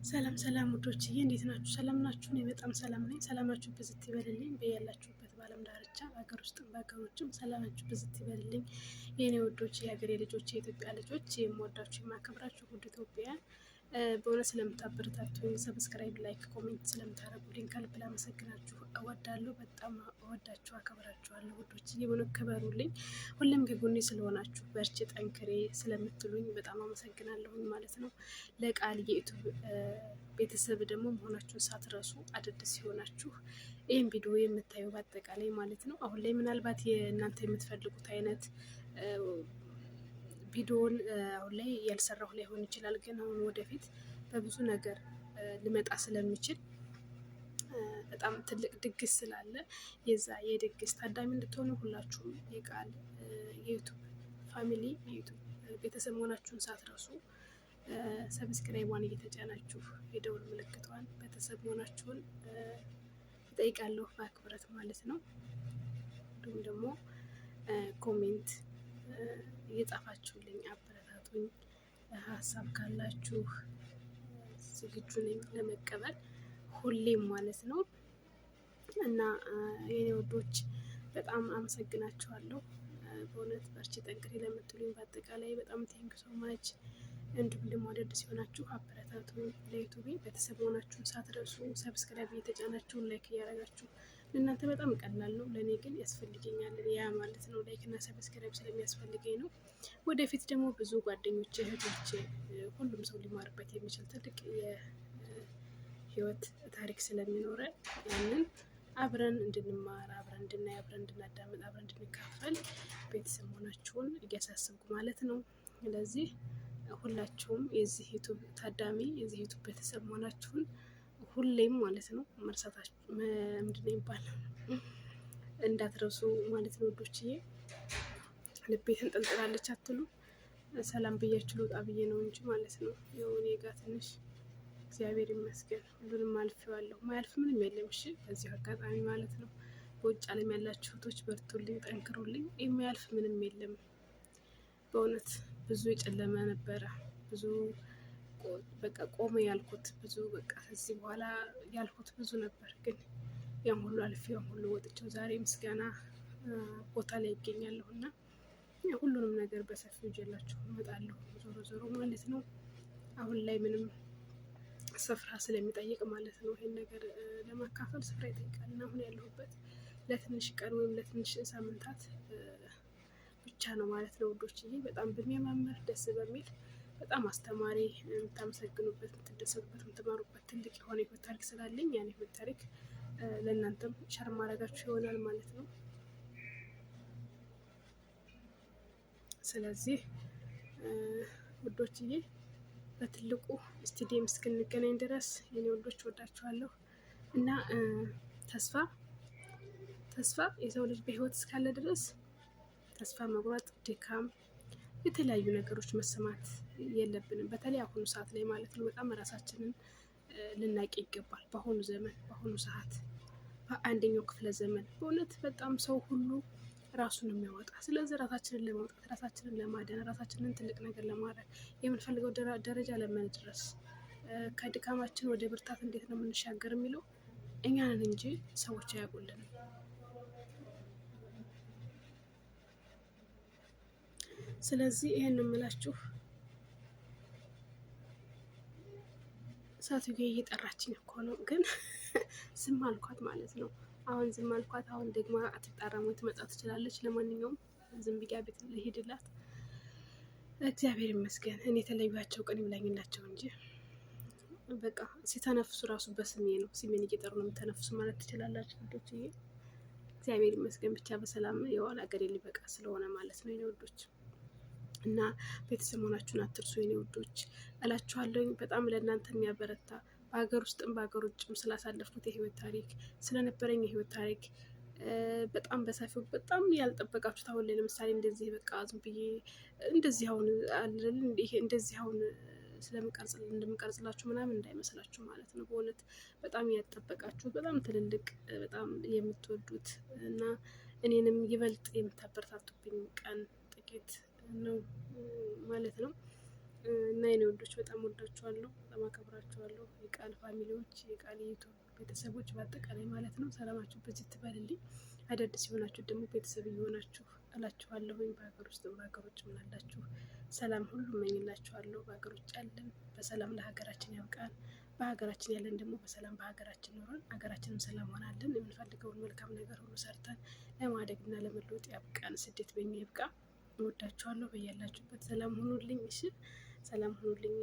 ሰላም ሰላም ውዶችዬ እንዴት ናችሁ? ሰላም ናችሁ? እኔ በጣም ሰላም ነኝ። ሰላማችሁ ብዝት ይበልልኝ በያላችሁበት በዓለም ዳርቻ በሀገር ውስጥም በሀገር ውጭም ሰላማችሁ ብዝት ይበልልኝ። የእኔ ውዶች፣ የሀገሬ ልጆች፣ የኢትዮጵያ ልጆች፣ የምወዳችሁ የማከብራችሁ ውድ ኢትዮጵያውያን በእውነት ስለምታበረታቱኝ፣ ሰብስክራይብ፣ ላይክ፣ ኮሜንት ስለምታደርጉልኝ ከልብ ላመሰግናችሁ እወዳለሁ። በጣም እወዳችሁ አከብራችኋለሁ ውዶችዬ። በእውነት ክበሩልኝ። ሁሌም ከጎኔ ስለሆናችሁ በርቺ ጠንክሬ ስለምትሉኝ በጣም አመሰግናለሁኝ ማለት ነው። ለቃል የዩቱብ ቤተሰብ ደግሞ መሆናችሁን ሳትረሱ አዳዲስ ሲሆናችሁ ይህን ቪዲዮ የምታዩ በአጠቃላይ ማለት ነው። አሁን ላይ ምናልባት የእናንተ የምትፈልጉት አይነት ቪዲዮን አሁን ላይ ያልሰራሁ ላይሆን ይችላል። ግን አሁን ወደፊት በብዙ ነገር ልመጣ ስለሚችል በጣም ትልቅ ድግስ ስላለ የዛ የድግስ ታዳሚ እንድትሆኑ ሁላችሁም የቃል የዩቱብ ፋሚሊ የዩቱብ ቤተሰብ መሆናችሁን ሳትረሱ ሰብስክራይቧን እየተጫናችሁ የደውል ምልክቷን ቤተሰብ መሆናችሁን እጠይቃለሁ በአክብረት ማለት ነው። እንዲሁም ደግሞ ኮሜንት እየጻፋችሁልኝ አበረታቱኝ። ሀሳብ ካላችሁ ዝግጁ ነኝ ለመቀበል ሁሌም ማለት ነው። እና የኔ ወዶች በጣም አመሰግናችኋለሁ። በእውነት በርቺ ጠንክሪ ለምትሉኝ በአጠቃላይ በጣም ቴንክ ሶ ማች። እንዲሁም ደግሞ አዳዲስ ሲሆናችሁ አበረታቱኝ። ለዩቱቤ ቤተሰብ መሆናችሁን ሳትረሱ ሰብስክራይብ እየተጫናችሁን ላይክ እያደረጋችሁ ለእናንተ በጣም ቀላል ነው፣ ለእኔ ግን ያስፈልገኛል። ያ ማለት ነው ላይክ እና ሰብስክራይብ ስለሚያስፈልገኝ ነው። ወደፊት ደግሞ ብዙ ጓደኞች እህቶች፣ ሁሉም ሰው ሊማርበት የሚችል ትልቅ የህይወት ታሪክ ስለሚኖረ ያንን አብረን እንድንማር፣ አብረን እንድናይ፣ አብረን እንድናዳምጥ፣ አብረን እንድንካፈል ቤተሰብ መሆናችሁን እያሳሰብኩ ማለት ነው። ስለዚህ ሁላችሁም የዚህ ዩቱብ ታዳሚ የዚህ ዩቱብ ቤተሰብ መሆናችሁን ሁሌም ማለት ነው መርሳታችሁ ምንድን ነው ይባላል እንዳትረሱ ማለት ነው ውዶችዬ። ልቤ ተንጠልጥላለች አትሉ። ሰላም ብያችሁ ልውጣ ብዬ ነው እንጂ ማለት ነው። ያው እኔ ጋር ትንሽ እግዚአብሔር ይመስገን ሁሉንም አልፌዋለሁ። ማያልፍ ምንም የለም። እሺ በዚሁ አጋጣሚ ማለት ነው በውጭ ዓለም ያላችሁ እህቶች በርቱልኝ፣ ጠንክሩልኝ። የሚያልፍ ምንም የለም። በእውነት ብዙ የጨለመ ነበረ፣ ብዙ በቃ ቆመ ያልኩት ብዙ በቃ ከዚህ በኋላ ያልኩት ብዙ ነበር። ግን ያን ሁሉ አልፌ ያን ሁሉ ወጥቼው ዛሬ ምስጋና ቦታ ላይ ይገኛለሁ እና ሁሉንም ነገር በሰፊው ይዤላችሁ እመጣለሁ ዞሮ ዞሮ ማለት ነው። አሁን ላይ ምንም ስፍራ ስለሚጠይቅ ማለት ነው ይሄን ነገር ለማካፈል ስፍራ ይጠይቃል እና አሁን ያለሁበት ለትንሽ ቀን ወይም ለትንሽ ሳምንታት ብቻ ነው ማለት ነው ውዶችዬ። በጣም በሚያማምር ደስ በሚል በጣም አስተማሪ የምታመሰግኑበት፣ የምትደሰቱበት፣ የምትማሩበት ትልቅ የሆነ ህይወት ታሪክ ስላለኝ ያን ህይወት ታሪክ ለእናንተም ሸር ማድረጋችሁ ይሆናል ማለት ነው። ስለዚህ ውዶችዬ በትልቁ ስቱዲየም እስክንገናኝ ድረስ የኔ ወዶች ወዳችኋለሁ እና ተስፋ የሰው ልጅ በህይወት እስካለ ድረስ ተስፋ መቁረጥ፣ ድካም፣ የተለያዩ ነገሮች መሰማት የለብንም። በተለይ አሁኑ ሰዓት ላይ ማለት ነው በጣም ራሳችንን ልናቅ ይገባል። በአሁኑ ዘመን በአሁኑ ሰዓት በአንደኛው ክፍለ ዘመን በእውነት በጣም ሰው ሁሉ ራሱን የሚያወጣ። ስለዚህ ራሳችንን ለማውጣት፣ ራሳችንን ለማዳን፣ ራሳችንን ትልቅ ነገር ለማድረግ የምንፈልገው ደረጃ ለመድረስ ከድካማችን ወደ ብርታት እንዴት ነው የምንሻገር የሚለው እኛ ነን እንጂ ሰዎች አያውቁልንም። ስለዚህ ይሄን የምላችሁ እሳትዬ እየጠራችኝ እኮ ነው፣ ግን ዝም አልኳት ማለት ነው። አሁን ዝም አልኳት። አሁን ደግሞ አትጣራም ወይ ትመጣ ትችላለች። ለማንኛውም ዝም ብያ ቤት ልሄድላት። እግዚአብሔር ይመስገን እኔ የተለዩቸው ቀን ይብላኝላቸው እንጂ በቃ ሲተነፍሱ ራሱ በስሜ ነው፣ ስሜን እየጠሩ ነው የምተነፍሱ ማለት ትችላላችሁ ውዶችዬ። እግዚአብሔር ይመስገን ብቻ በሰላም የዋል አገሬ ሊበቃ ስለሆነ ማለት ነው የኔ ውዶች። እና ቤተሰብ መሆናችሁን አትርሱ የኔ ውዶች እላችኋለሁ። በጣም ለእናንተ የሚያበረታ በሀገር ውስጥም በሀገር ውጭም ስላሳለፍኩት የህይወት ታሪክ ስለነበረኝ የህይወት ታሪክ በጣም በሰፊው በጣም ያልጠበቃችሁት አሁን ላይ ለምሳሌ እንደዚህ በቃ ዝም ብዬ እንደዚህ አሁን አለን እንደዚህ አሁን እንደምቀርጽላችሁ ምናምን እንዳይመስላችሁ ማለት ነው። በእውነት በጣም ያልጠበቃችሁት በጣም ትልልቅ በጣም የምትወዱት እና እኔንም ይበልጥ የምታበረታቱብኝ ቀን ጥቂት ነው ማለት ነው። እና የኔ ወዶች በጣም ወዳችኋለሁ፣ በጣም አከብራችኋለሁ። የቃል ፋሚሊዎች፣ የቃል ዩቱብ ቤተሰቦች በአጠቃላይ ማለት ነው። ሰላማችሁ በዚህ ትበልልኝ። አዳዲስ የሆናችሁ ደግሞ ቤተሰብ እየሆናችሁ እላችኋለሁኝ። በሀገር ውስጥም በሀገር ውጭ ምናላችሁ ሰላም ሁሉ እመኝላችኋለሁ። በሀገር ውጭ ያለን በሰላም ለሀገራችን ያብቃን። በሀገራችን ያለን ደግሞ በሰላም በሀገራችን ኖረን ሀገራችንም ሰላም ሆናለን የምንፈልገውን መልካም ነገር ሁሉ ሰርተን ለማደግና ለመለወጥ ያብቃን። ስደት በኛ ይብቃ። እወዳችኋለሁ። በያላችሁበት ሰላም ሁኑልኝ። እሺ፣ ሰላም ሁኑልኝ።